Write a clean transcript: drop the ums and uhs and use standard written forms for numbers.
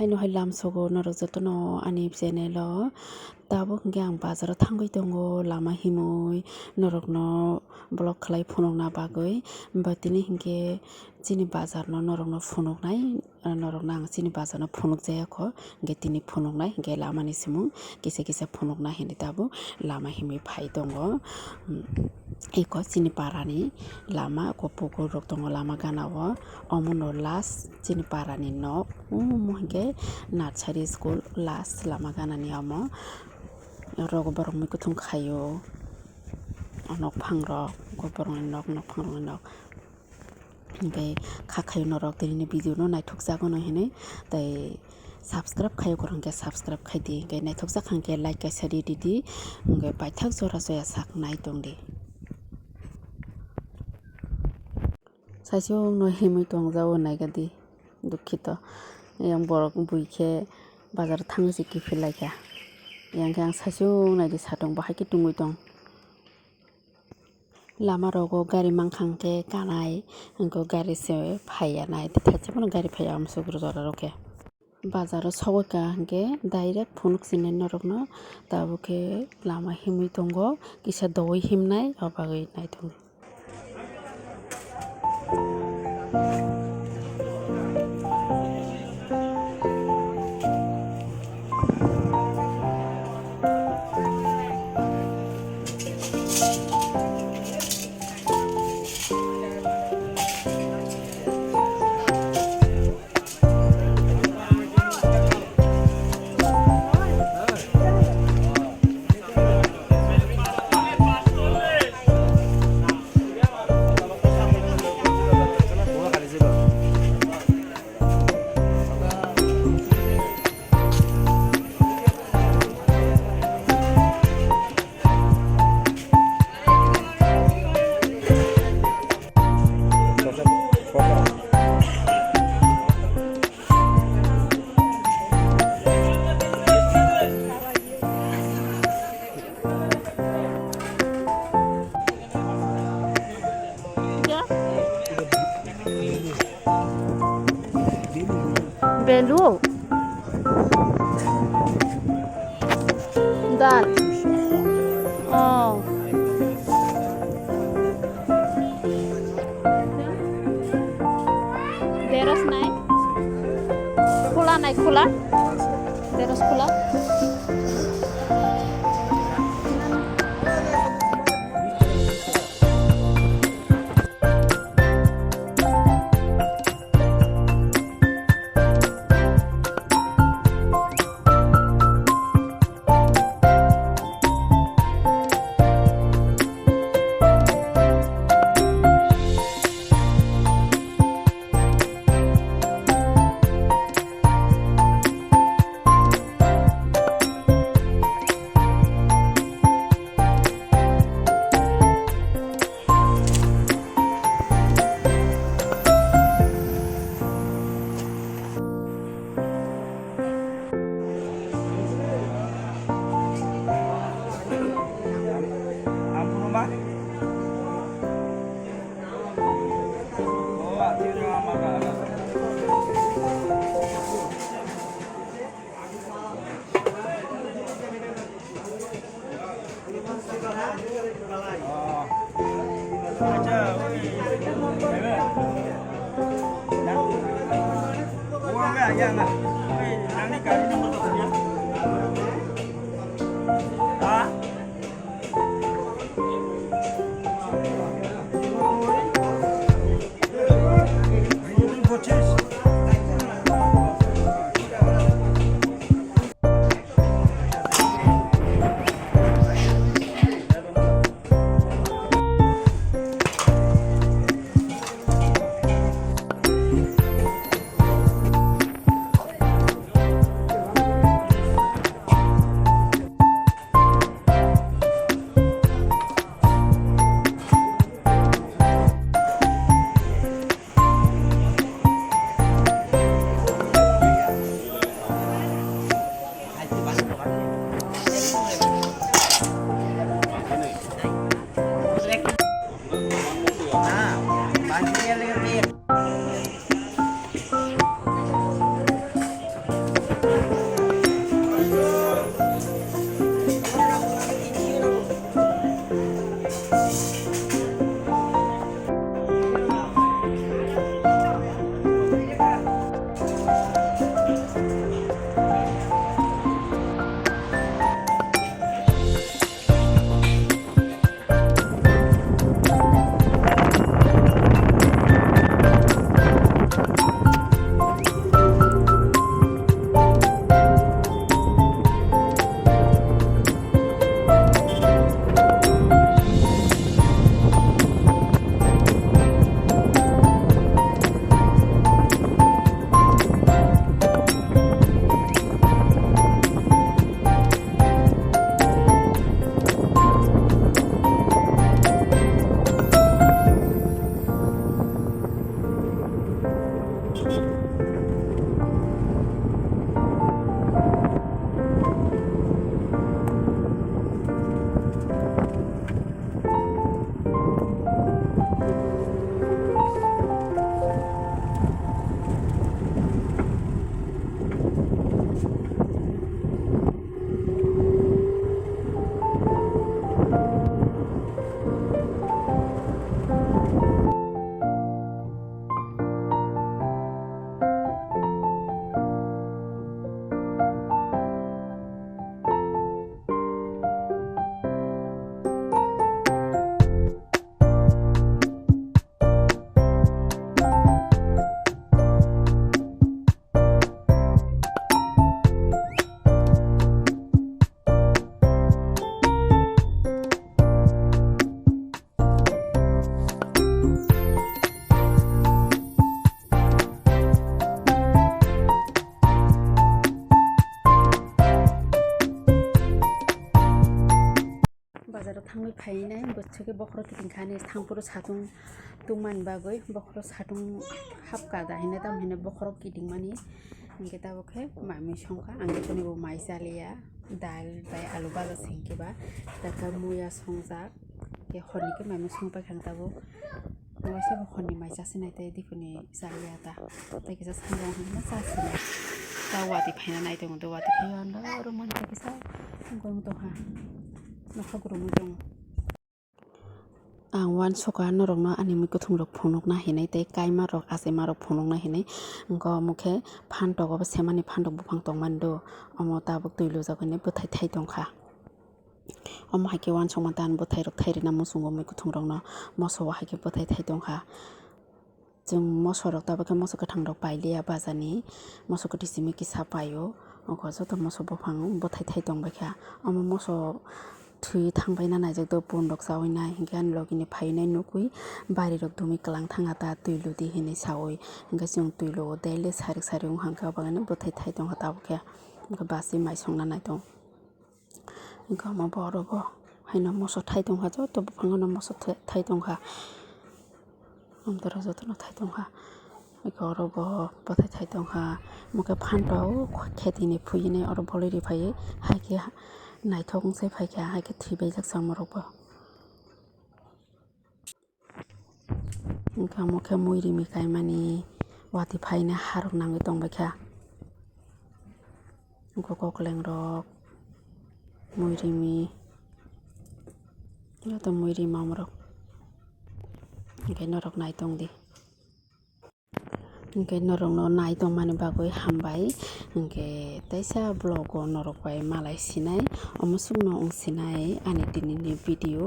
Haino lam sogo norok jotono ani channel o tabo hingke ang bazar o thangui tongo lama himui norok no blog khlai phunukna bagui batini hingke chini bazar no norok no phunuknai norok no ang chini bazar no phunukjaya kho hingke tini phunuknai hingke lama ni simung kisa kisa phunukna hini tabo lama himui phai tongo eko chini parani lama ko pukur rok tongo lama gana o omono last chini parani nok umo hingke nursery school last lama gana ni amo rok borok mui kutung khayo nok phang rok borok ni nok phang rok ni nok hingke khakhayo norok tini video no naithok jagono hini tai subscribe khayo korong ke subscribe khai di hingke naithok jak hangke like kaisa di di hingke paithak jora joya sak nai tongdi saisung no himui tongjao naigadi dukhito yang borok buikhe bazar thangui se kifilaikia yang ang saisung naidi satong bahai ki tungui tong lama rogo gari mangkhang ke kanai angko gari se phaiya nai thachapano gari phaiya amsugro jora roke bazar o sogoika hingke direct phunuk chini norok no taboke lama himui tongo kisa dowoi himnai obagui naitongo. Belu dal oh deros naik khula deros khula थांबाय फायनाय बोथोरके बखर किदिंखानि थांपुरो साथुं तुमान बागै बखर साथुं हापका दाहिने दामहिने बखर किदिंमानि इंके ताबोखे मामी संका आंनि बो माइ जालिया दाल बाय आलु बाजा सेंकेबा दाका मुया संजा के खनिके मामी संपाय खां ताबो नवासे बखरनि माइ जासिनाय ताय दिफुनि जालिया ता तायकिसा सांगाव हनना जासिनाय ता वाति फायना नायदों दो वाति फायना रोमन तायकिसा गं दहा नखा गुरुमु दं आं वान सका नरकनो आनि मुइको थुंरक फुनक नाहिनाय तै काइमा रक आसे मारक फुनक नाहिनाय गो मुखे फानटक अब सेमानि फानटक बुफां तंमान दो अमो ताबुक तुइलु जागने बोथाय थाइ दंखा अमो हाइके वान समा दान बोथाय रक थाइरिना मुसुंगो मुइको थुंरकनो मसो हाइके बोथाय थाइ दंखा जों मसो रक ताबुके मसो गथां रक पाइलिया बाजानि मसो गटिसिमि किसा पायो अगो जतो मसो बुफां बोथाय थाइ दंबायखा अमो मसो थुइ थांबायना नायजों बन्दक जावैनाय हिंके आन लगिनि फायनाय नुकुइ बारि रक दुमि कलां थाङा ता तुइलु दि हिनै सावै हिंके जों तुइलु दैले सारि सारि हांका बागाने बोथाय थाइ दं ताबुके हिंके बासि माइ संना नाय दं हिंके म बरबो हायना मसो थाइ दं हाजो तो बुफांनो मसो थाइ दं हा हमदर जतनो थाइ दं हा हिंके अरबो बोथाय थाइ दं हा मुके फानटाव खेतिनि फुयिने अर बलिरि फायै हाइके नायथगंसै फायखा हाइके थुइबाय जाक्सा मरबो हिंके मुखे मुइरिमि काइमानि वाति फायना हारक नाङै दंबायखा हिंके गगलें रक मुइरिमि तो मुइरिमा मरक हिंके नरक नाय दंदि हिंके नरकनो नाय दं माने बागै हामबाय हिंके तैसा ब्लग नरक बाय मालाय सिनाय अमसुंनो अंसिनाय आनि दिनिनि भिडिअ